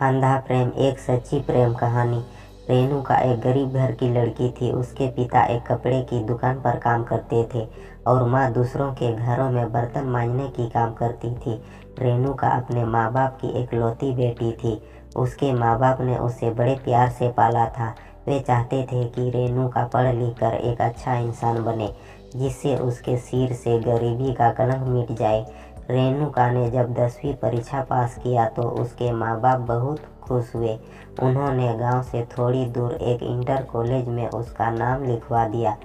अंधा प्रेम एक सच्ची प्रेम कहानी। रेणुका एक गरीब घर की लड़की थी। उसके पिता एक कपड़े की दुकान पर काम करते थे और माँ दूसरों के घरों में बर्तन मांजने की काम करती थी। रेणुका अपने माँ बाप की एकलौती बेटी थी। उसके माँ बाप ने उसे बड़े प्यार से पाला था। वे चाहते थे कि रेणुका पढ़ लिख कर एक अच्छा इंसान बने, जिससे उसके सिर से गरीबी का कलंक मिट जाए। रेणुका ने जब 10वीं परीक्षा पास किया तो उसके माँ बाप बहुत खुश हुए। उन्होंने गांव से थोड़ी दूर एक इंटर कॉलेज में उसका नाम लिखवा दिया।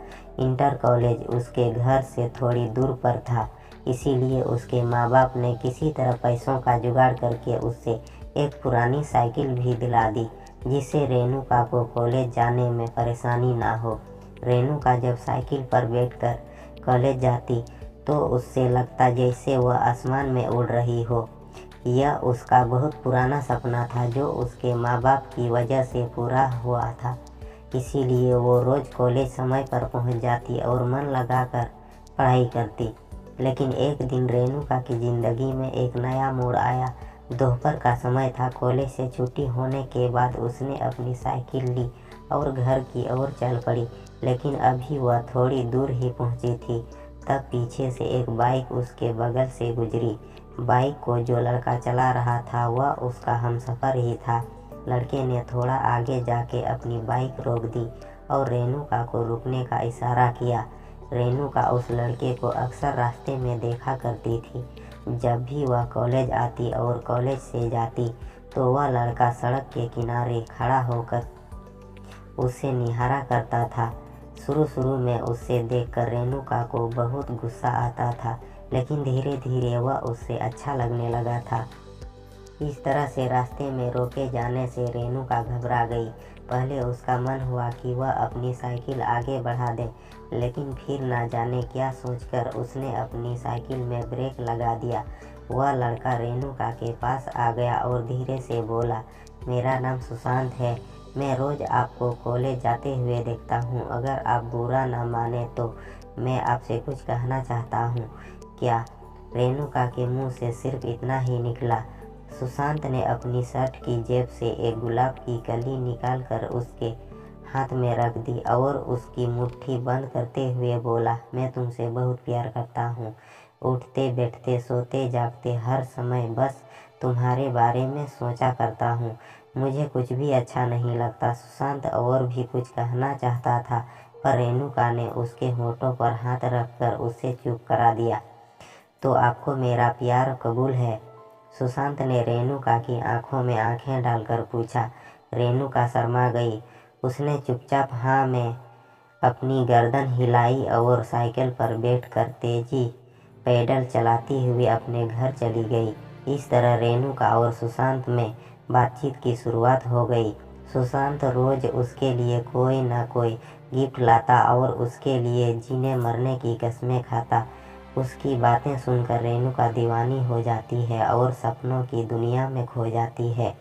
इंटर कॉलेज उसके घर से थोड़ी दूर पर था, इसीलिए उसके माँ बाप ने किसी तरह पैसों का जुगाड़ करके उससे एक पुरानी साइकिल भी दिला दी, जिससे रेणुका को कॉलेज जाने में परेशानी ना हो। रेणुका जब साइकिल पर बैठकर कॉलेज जाती तो उससे लगता जैसे वह आसमान में उड़ रही हो। यह उसका बहुत पुराना सपना था जो उसके माँ बाप की वजह से पूरा हुआ था। इसीलिए वो रोज़ कॉलेज समय पर पहुंच जाती और मन लगाकर पढ़ाई करती। लेकिन एक दिन रेणुका की ज़िंदगी में एक नया मोड़ आया। दोपहर का समय था। कॉलेज से छुट्टी होने के बाद उसने अपनी साइकिल ली और घर की ओर चल पड़ी। लेकिन अभी वह थोड़ी दूर ही पहुंची थी, तब पीछे से एक बाइक उसके बगल से गुजरी। बाइक को जो लड़का चला रहा था वह उसका हमसफ़र ही था। लड़के ने थोड़ा आगे जाके अपनी बाइक रोक दी और रेणुका को रुकने का इशारा किया। रेणुका उस लड़के को अक्सर रास्ते में देखा करती थी। जब भी वह कॉलेज आती और कॉलेज से जाती तो वह लड़का सड़क के किनारे खड़ा होकर उसे निहारा करता था। शुरू में उसे देखकर रेणुका को बहुत गुस्सा आता था, लेकिन धीरे धीरे वह उससे अच्छा लगने लगा था। इस तरह से रास्ते में रोके जाने से रेणुका घबरा गई। पहले उसका मन हुआ कि वह अपनी साइकिल आगे बढ़ा दे, लेकिन फिर ना जाने क्या सोचकर उसने अपनी साइकिल में ब्रेक लगा दिया। वह लड़का रेणुका के पास आ गया और धीरे से बोला, मेरा नाम सुशांत है। मैं रोज़ आपको कॉलेज जाते हुए देखता हूँ। अगर आप बुरा ना माने तो मैं आपसे कुछ कहना चाहता हूँ। क्या? रेणुका के मुंह से सिर्फ इतना ही निकला। सुशांत ने अपनी शर्ट की जेब से एक गुलाब की कली निकालकर उसके हाथ में रख दी और उसकी मुट्ठी बंद करते हुए बोला, मैं तुमसे बहुत प्यार करता हूँ। उठते बैठते सोते जागते हर समय बस तुम्हारे बारे में सोचा करता हूँ। मुझे कुछ भी अच्छा नहीं लगता। सुशांत और भी कुछ कहना चाहता था, पर रेणुका ने उसके होठों पर हाथ रखकर उसे चुप करा दिया। तो आपको मेरा प्यार कबूल है? सुशांत ने रेणुका की आंखों में आंखें डालकर पूछा। रेणुका शर्मा गई। उसने चुपचाप हाँ में अपनी गर्दन हिलाई और साइकिल पर बैठकर तेजी पैडल चलाती हुई अपने घर चली गई। इस तरह रेणुका और सुशांत में बातचीत की शुरुआत हो गई। सुशांत रोज उसके लिए कोई ना कोई गिफ्ट लाता और उसके लिए जीने मरने की कस्में खाता। उसकी बातें सुनकर रेणुका दीवानी हो जाती है और सपनों की दुनिया में खो जाती है।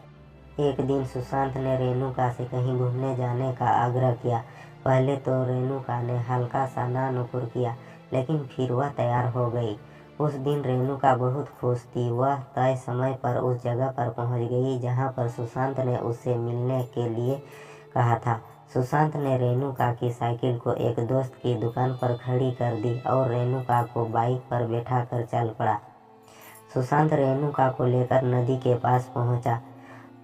एक दिन सुशांत ने रेणुका से कहीं घूमने जाने का आग्रह किया। पहले तो रेणुका ने हल्का सा ना नुकुर किया, लेकिन फिर वह तैयार हो गई। उस दिन रेणुका बहुत खुश थी। वह तय समय पर उस जगह पर पहुंच गई जहां पर सुशांत ने उससे मिलने के लिए कहा था। सुशांत ने रेणुका की साइकिल को एक दोस्त की दुकान पर खड़ी कर दी और रेणुका को बाइक पर बैठाकर चल पड़ा। सुशांत रेणुका को लेकर नदी के पास पहुंचा।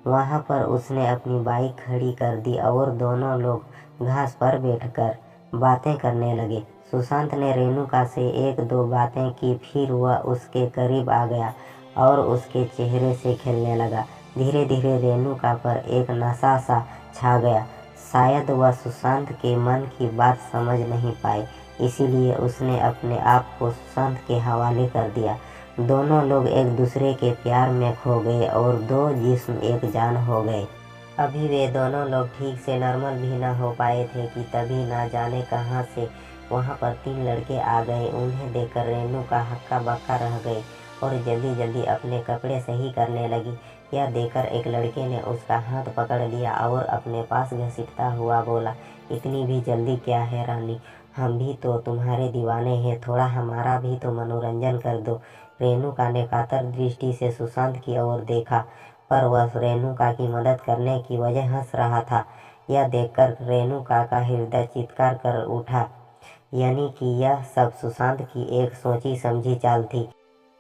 वहां पर उसने अपनी बाइक खड़ी कर दी और दोनों लोग घास पर बैठकर बातें करने लगे। सुशांत ने रेणुका से एक दो बातें की, फिर वह उसके करीब आ गया और उसके चेहरे से खेलने लगा। धीरे धीरे रेणुका पर एक नशा सा छा गया। शायद वह सुशांत के मन की बात समझ नहीं पाई, इसीलिए उसने अपने आप को सुशांत के हवाले कर दिया। दोनों लोग एक दूसरे के प्यार में खो गए और दो जिस्म एक जान हो गए। अभी वे दोनों लोग ठीक से नॉर्मल भी न हो पाए थे कि तभी ना जाने कहां से वहां पर 3 लड़के आ गए। उन्हें देखकर रेणुका हक्का बक्का रह गई और जल्दी जल्दी अपने कपड़े सही करने लगी। यह देखकर एक लड़के ने उसका हाथ पकड़ लिया और अपने पास घसीटता हुआ बोला, इतनी भी जल्दी क्या है रानी, हम भी तो तुम्हारे दीवाने हैं, थोड़ा हमारा भी तो मनोरंजन कर दो। रेणुका ने कातर दृष्टि से सुशांत की ओर देखा, पर वह रेणुका की मदद करने की वजह हंस रहा था। यह देखकर रेणुका का हृदय चित्कार कर उठा, यानी कि यह सब सुशांत की एक सोची समझी चाल थी।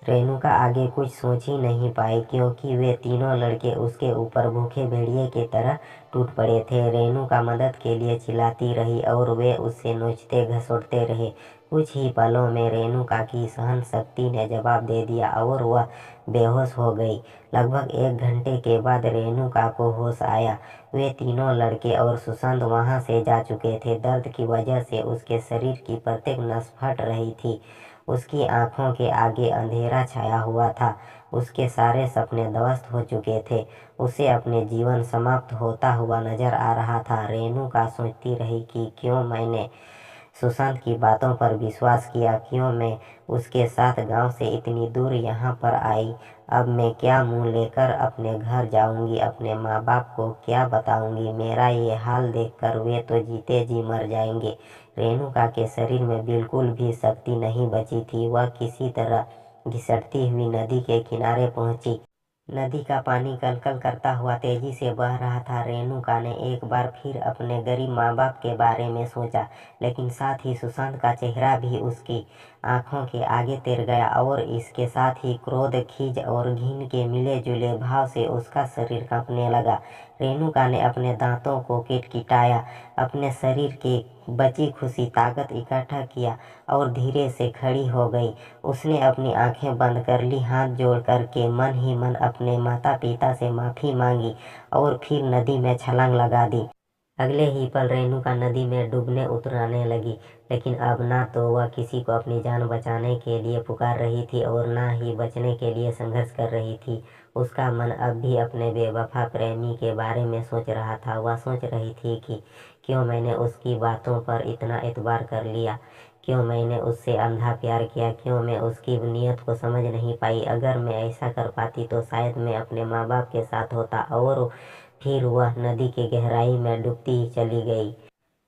रेणुका आगे कुछ सोच ही नहीं पाई, क्योंकि वे तीनों लड़के उसके ऊपर भूखे भेड़िए की तरह टूट पड़े थे। रेणुका मदद के लिए चिल्लाती रही और वे उससे नोचते घसोटते रहे। कुछ ही पलों में रेणुका की सहन शक्ति ने जवाब दे दिया और वह बेहोश हो गई। लगभग 1 घंटे के बाद रेणुका को होश आया। वे तीनों लड़के और सुशांत वहां से जा चुके थे। दर्द की वजह से उसके शरीर की प्रत्येक नस फट रही थी। उसकी आंखों के आगे अंधेरा छाया हुआ था। उसके सारे सपने ध्वस्त हो चुके थे। उसे अपने जीवन समाप्त होता हुआ नजर आ रहा था। रेणुका सोचती रही कि क्यों मैंने सुशांत की बातों पर विश्वास किया, क्यों मैं उसके साथ गांव से इतनी दूर यहाँ पर आई। अब मैं क्या मुंह लेकर अपने घर जाऊंगी, अपने माँ बाप को क्या बताऊंगी। मेरा ये हाल देखकर वे तो जीते जी मर जाएंगे। रेणुका के शरीर में बिल्कुल भी शक्ति नहीं बची थी। वह किसी तरह घिसटती हुई नदी के किनारे पहुंची। नदी का पानी कलकल करता हुआ तेजी से बह रहा था। रेणुका ने एक बार फिर अपने गरीब माँ बाप के बारे में सोचा, लेकिन साथ ही सुशांत का चेहरा भी उसकी आंखों के आगे तैर गया और इसके साथ ही क्रोध, खीज और घिन के मिले जुले भाव से उसका शरीर कांपने लगा। रेणुका ने अपने दांतों को किटकिटाया, अपने शरीर की बची खुशी ताकत इकट्ठा किया और धीरे से खड़ी हो गई। उसने अपनी आंखें बंद कर ली, हाथ जोड़ करके मन ही मन अपने माता पिता से माफ़ी मांगी और फिर नदी में छलांग लगा दी। अगले ही पल रेणुका नदी में डूबने उतरने लगी, लेकिन अब ना तो वह किसी को अपनी जान बचाने के लिए पुकार रही थी और ना ही बचने के लिए संघर्ष कर रही थी। उसका मन अब भी अपने बेवफा प्रेमी के बारे में सोच रहा था। वह सोच रही थी कि क्यों मैंने उसकी बातों पर इतना एतबार कर लिया, क्यों मैंने उससे अंधा प्यार किया, क्यों मैं उसकी नीयत को समझ नहीं पाई। अगर मैं ऐसा कर पाती तो शायद मैं अपने माँ बाप के साथ होता। और फिर वह नदी की गहराई में डूबती ही चली गई।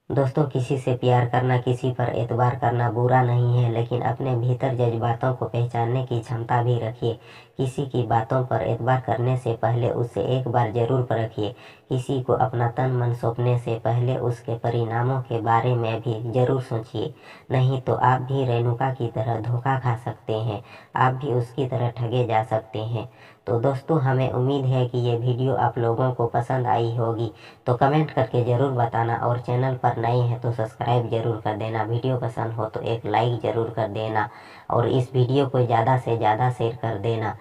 दोस्तों, किसी से प्यार करना, किसी पर एतबार करना बुरा नहीं है, लेकिन अपने भीतर जज्बातों को पहचानने की क्षमता भी रखिए। किसी की बातों पर एतबार करने से पहले उसे एक बार जरूर परखिए। किसी को अपना तन मन सौंपने से पहले उसके परिणामों के बारे में भी जरूर सोचिए, नहीं तो आप भी रेणुका की तरह धोखा खा सकते हैं, आप भी उसकी तरह ठगे जा सकते हैं। तो दोस्तों, हमें उम्मीद है कि ये वीडियो आप लोगों को पसंद आई होगी। तो कमेंट करके ज़रूर बताना और चैनल पर नए हैं तो सब्सक्राइब जरूर कर देना। वीडियो पसंद हो तो एक लाइक ज़रूर कर देना और इस वीडियो को ज़्यादा से ज़्यादा शेयर कर देना।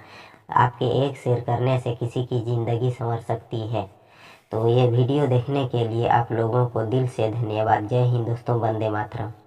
आपके एक शेयर करने से किसी की ज़िंदगी संवर सकती है। तो ये वीडियो देखने के लिए आप लोगों को दिल से धन्यवाद। जय हिंद दोस्तों, वंदे मातरम।